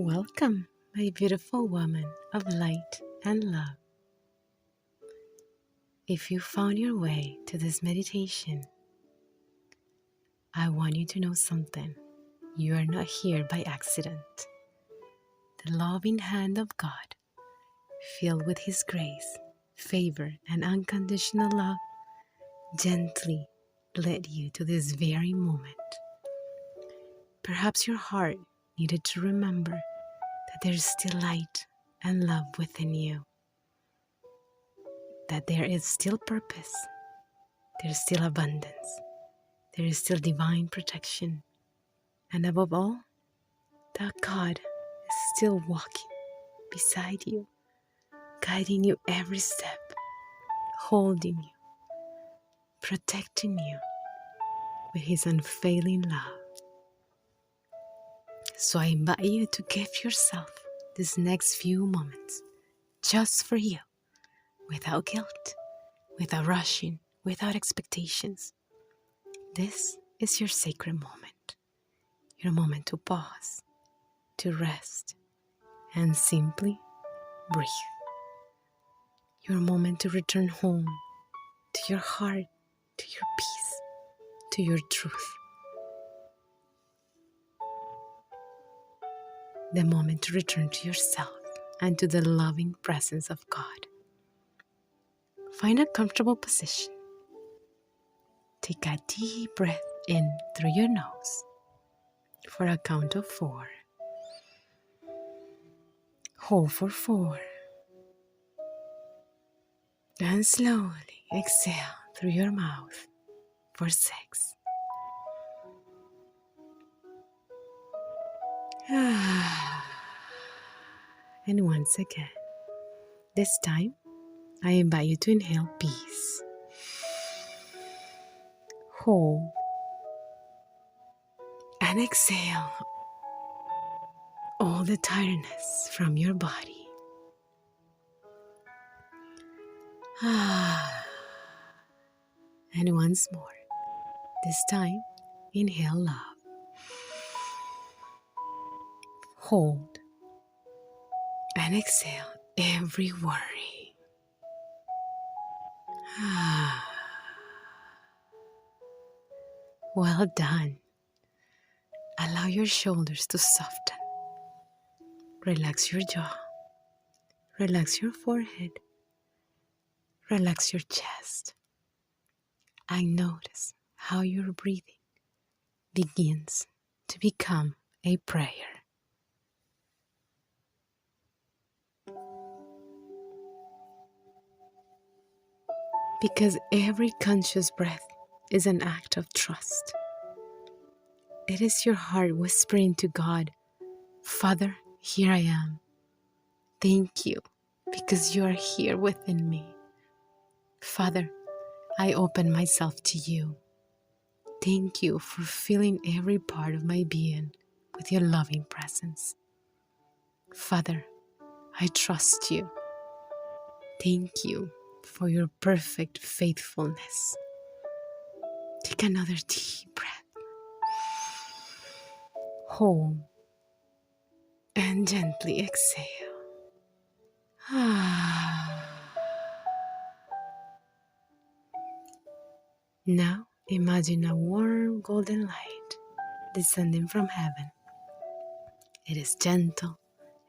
Welcome, my beautiful woman of light and love. If you found your way to this meditation, I want you to know something. You are not here by accident. The loving hand of God, filled with His grace, favor, and unconditional love, gently led you to this very moment. Perhaps your heart needed to remember that there is still light and love within you, that there is still purpose, there is still abundance, there is still divine protection, and above all, that God is still walking beside you, guiding you every step, holding you, protecting you with His unfailing love. So I invite you to give yourself these next few moments just for you, without guilt, without rushing, without expectations. This is your sacred moment, your moment to pause, to rest, and simply breathe. Your moment to return home, to your heart, to your peace, to your truth. The moment to return to yourself and to the loving presence of God. Find a comfortable position. Take a deep breath in through your nose for a count of 4. Hold for 4. And slowly exhale through your mouth for 6. And once again, this time I invite you to inhale peace. Hold and exhale all the tiredness from your body. And once more, this time inhale love. Hold and exhale every worry. Well done. Allow your shoulders to soften. Relax your jaw. Relax your forehead. Relax your chest. And notice how your breathing begins to become a prayer. Because every conscious breath is an act of trust. It is your heart whispering to God, Father, here I am. Thank you because you are here within me. Father, I open myself to you. Thank you for filling every part of my being with your loving presence. Father, I trust you. Thank you for your perfect faithfulness. Take another deep breath. Hold and gently exhale. Now imagine a warm golden light descending from heaven. It is gentle,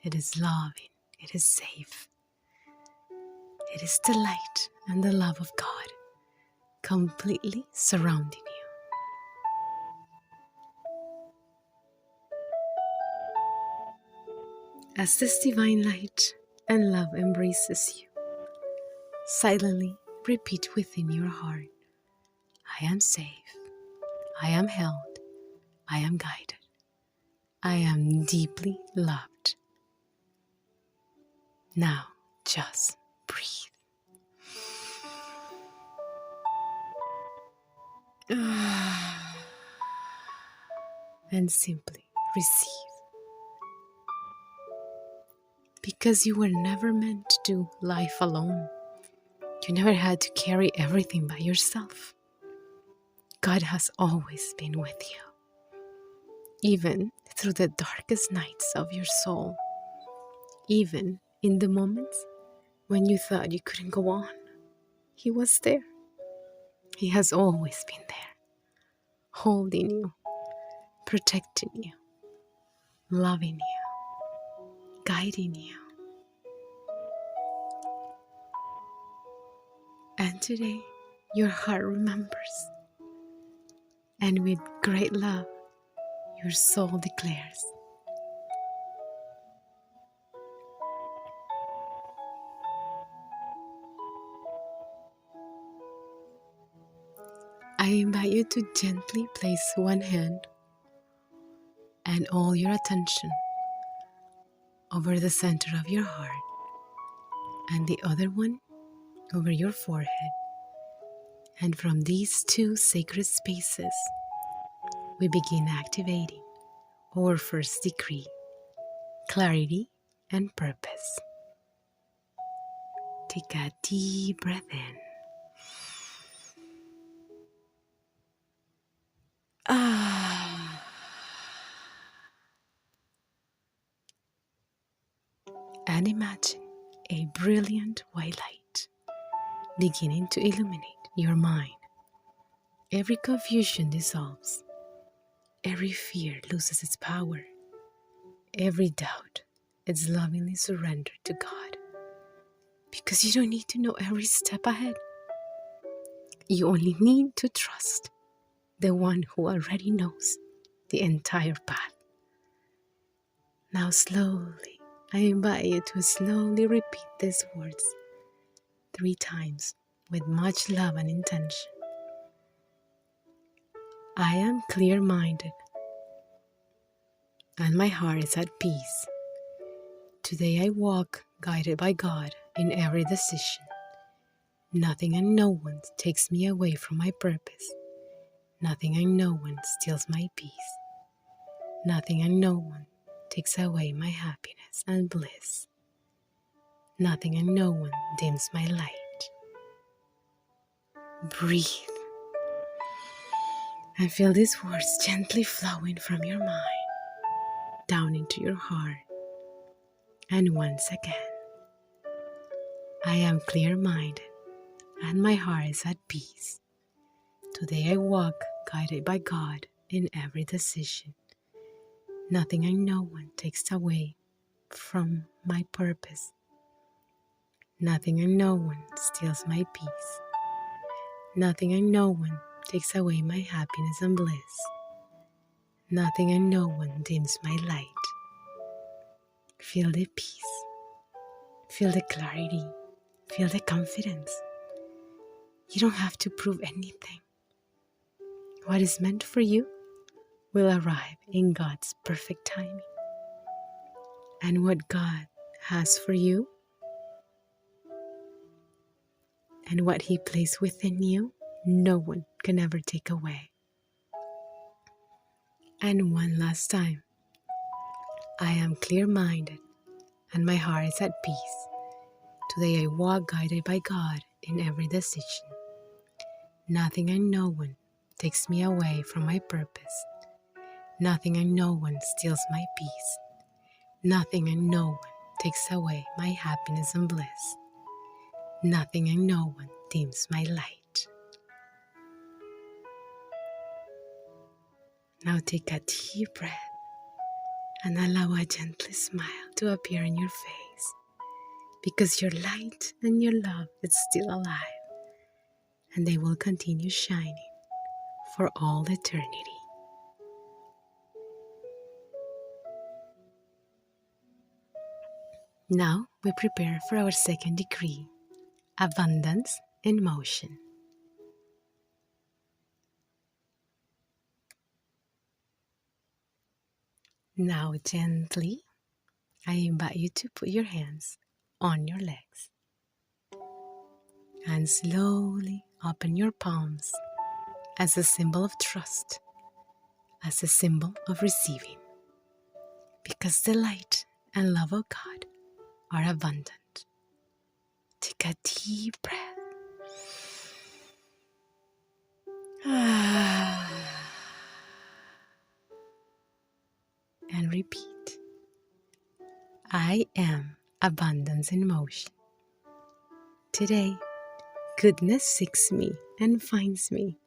it is loving, it is safe. It is the light and the love of God completely surrounding you. As this divine light and love embraces you, silently repeat within your heart, I am safe, I am held, I am guided, I am deeply loved. Now just breathe. And simply receive. Because you were never meant to do life alone. You never had to carry everything by yourself. God has always been with you, even through the darkest nights of your soul, even in the moments when you thought you couldn't go on. He was there. He has always been there, holding you, protecting you, loving you, guiding you. And today, your heart remembers, and with great love, your soul declares, I invite you to gently place one hand and all your attention over the center of your heart, and the other one over your forehead. And from these two sacred spaces, we begin activating our first decree: clarity and purpose. Take a deep breath in. And imagine a brilliant white light beginning to illuminate your mind. Every confusion dissolves. Every fear loses its power. Every doubt is lovingly surrendered to God. Because you don't need to know every step ahead. You only need to trust the one who already knows the entire path. Now slowly, I invite you to slowly repeat these words 3 times with much love and intention. I am clear-minded and my heart is at peace. Today I walk guided by God in every decision. Nothing and no one takes me away from my purpose. Nothing and no one steals my peace. Nothing and no one takes away my happiness and bliss. Nothing and no one dims my light. Breathe and feel these words gently flowing from your mind down into your heart. And once again, I am clear-minded and my heart is at peace. Today I walk guided by God in every decision. Nothing and no one takes away from my purpose. Nothing and no one steals my peace. Nothing and no one takes away my happiness and bliss. Nothing and no one dims my light. Feel the peace. Feel the clarity. Feel the confidence. You don't have to prove anything. What is meant for you will arrive in God's perfect timing. And what God has for you and what He placed within you, no one can ever take away. And one last time, I am clear-minded and my heart is at peace. Today I walk guided by God in every decision. Nothing and no one takes me away from my purpose. Nothing and no one steals my peace. Nothing and no one takes away my happiness and bliss. Nothing and no one dims my light. Now take a deep breath and allow a gentle smile to appear in your face, because your light and your love is still alive, and they will continue shining for all eternity. Now we prepare for our second decree, abundance in motion. Now gently, I invite you to put your hands on your legs and slowly open your palms as a symbol of trust, as a symbol of receiving, because the light and love of God are abundant. Take a deep breath. and repeat. I am abundance in motion. Today, goodness seeks me and finds me.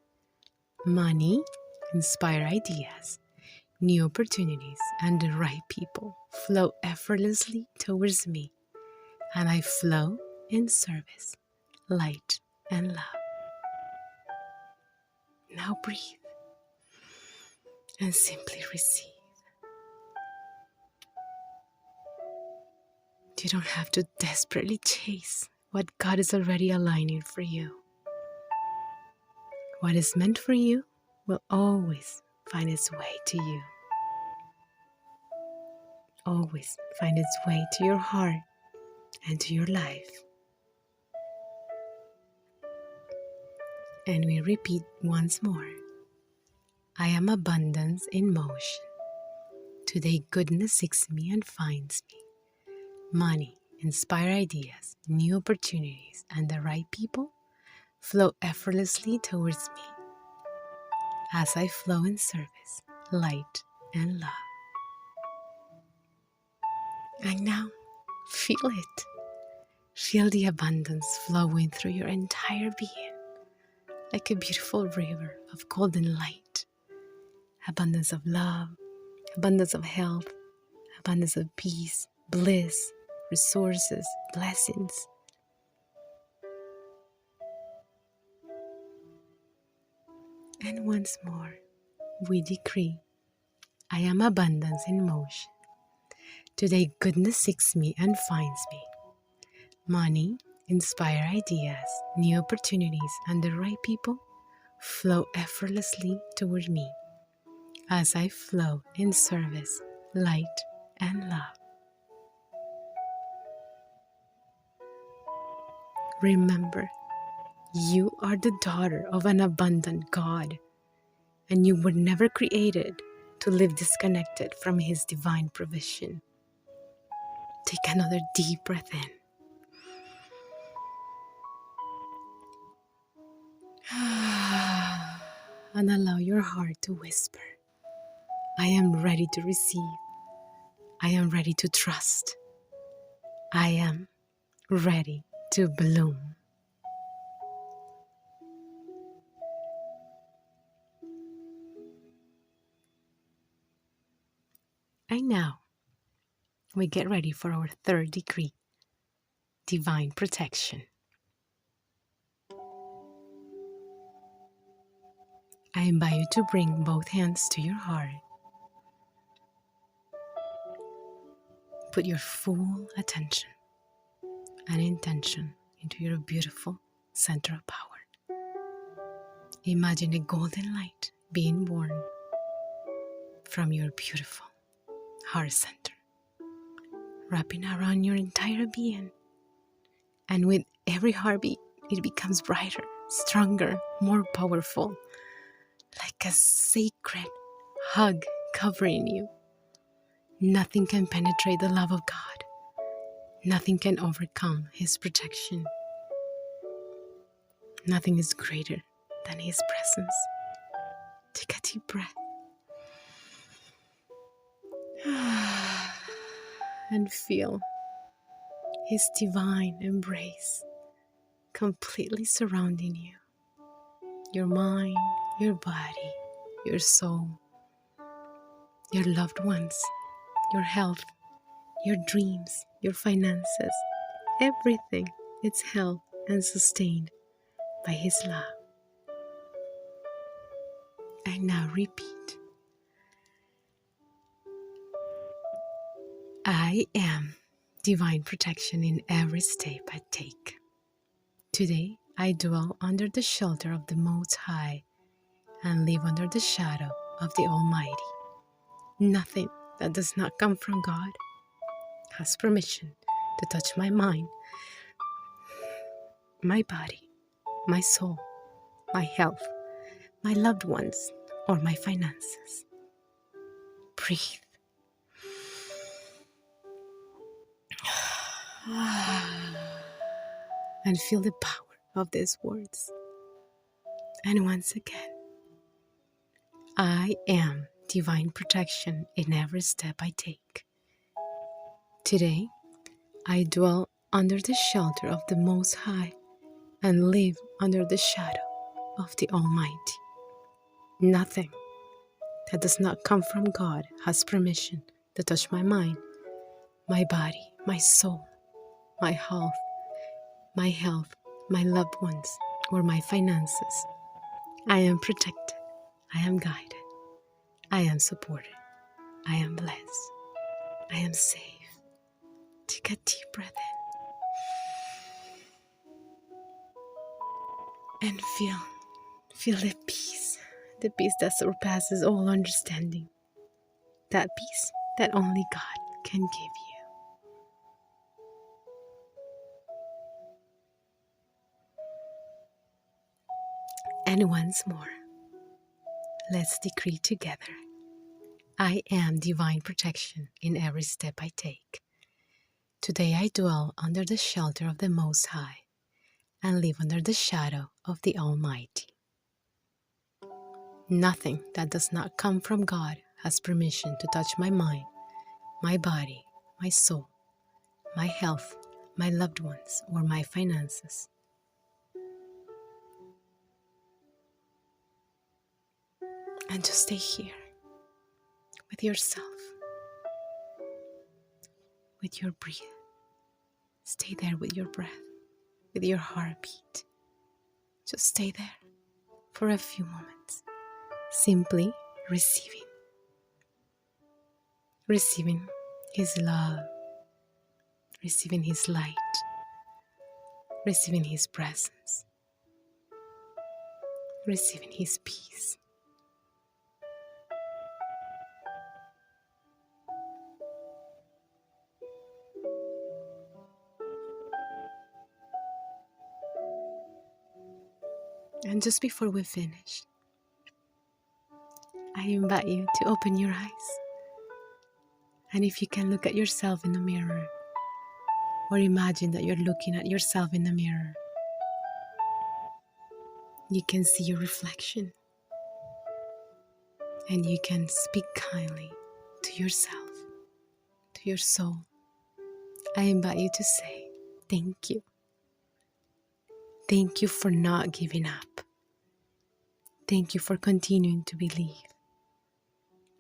Money, inspire ideas, new opportunities, and the right people flow effortlessly towards me, and I flow in service, light, and love. Now breathe and simply receive. You don't have to desperately chase what God is already aligning for you. What is meant for you will always find its way to you. Always find its way to your heart and to your life. And we repeat once more. I am abundance in motion. Today goodness seeks me and finds me. Money, inspire ideas, new opportunities, and the right people flow effortlessly towards me as I flow in service, light, and love. And now, feel it. Feel the abundance flowing through your entire being, like a beautiful river of golden light. Abundance of love, abundance of health, abundance of peace, bliss, resources, blessings. And once more, we decree, I am abundance in motion. Today goodness seeks me and finds me. Money, inspire ideas, new opportunities, and the right people flow effortlessly toward me as I flow in service, light, and love. Remember, you are the daughter of an abundant God, and you were never created to live disconnected from His divine provision. Take another deep breath in. And allow your heart to whisper, I am ready to receive. I am ready to trust. I am ready to bloom. And now, we get ready for our third decree, divine protection. I invite you to bring both hands to your heart. Put your full attention and intention into your beautiful center of power. Imagine a golden light being born from your beautiful heart center, wrapping around your entire being. And with every heartbeat, it becomes brighter, stronger, more powerful, like a sacred hug covering you. Nothing can penetrate the love of God. Nothing can overcome His protection. Nothing is greater than His presence. Take a deep breath. And feel His divine embrace completely surrounding you. Your mind, your body, your soul, your loved ones, your health, your dreams, your finances, everything is held and sustained by His love. And now repeat. I am divine protection in every step I take. Today, I dwell under the shelter of the Most High and live under the shadow of the Almighty. Nothing that does not come from God has permission to touch my mind, my body, my soul, my health, my loved ones, or my finances. Breathe. And feel the power of these words. And once again, I am divine protection in every step I take. Today, I dwell under the shelter of the Most High and live under the shadow of the Almighty. Nothing that does not come from God has permission to touch my mind, my body, my soul, my health, my loved ones, or my finances. I am protected. I am guided. I am supported. I am blessed. I am safe. Take a deep breath in and feel the peace that surpasses all understanding, that peace that only God can give you. And once more, let's decree together. I am divine protection in every step I take. Today I dwell under the shelter of the Most High and live under the shadow of the Almighty. Nothing that does not come from God has permission to touch my mind, my body, my soul, my health, my loved ones, or my finances. And just stay here with yourself, with your breath. Stay there with your breath, with your heartbeat. Just stay there for a few moments, simply receiving His love, receiving His light, receiving His presence, receiving His peace. And just before we finish, I invite you to open your eyes. And if you can look at yourself in the mirror, or imagine that you're looking at yourself in the mirror, you can see your reflection. And you can speak kindly to yourself, to your soul. I invite you to say, thank you. Thank you for not giving up. Thank you for continuing to believe.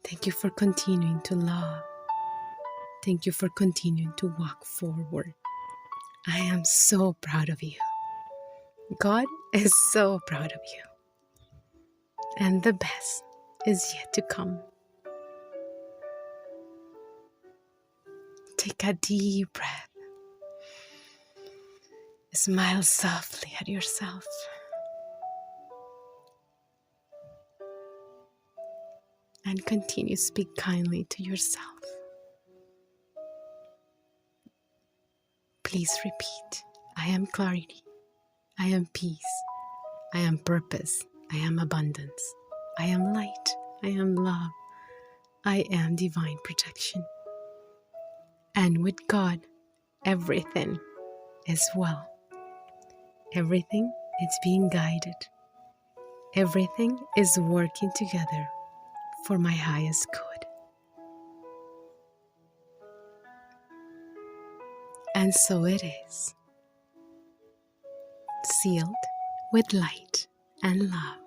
Thank you for continuing to love. Thank you for continuing to walk forward. I am so proud of you. God is so proud of you. And the best is yet to come. Take a deep breath. Smile softly at yourself. And continue to speak kindly to yourself. Please repeat. I am clarity. I am peace. I am purpose. I am abundance. I am light. I am love. I am divine protection. And with God, everything is well. Everything is being guided. Everything is working together for my highest good. And so it is. Sealed with light and love.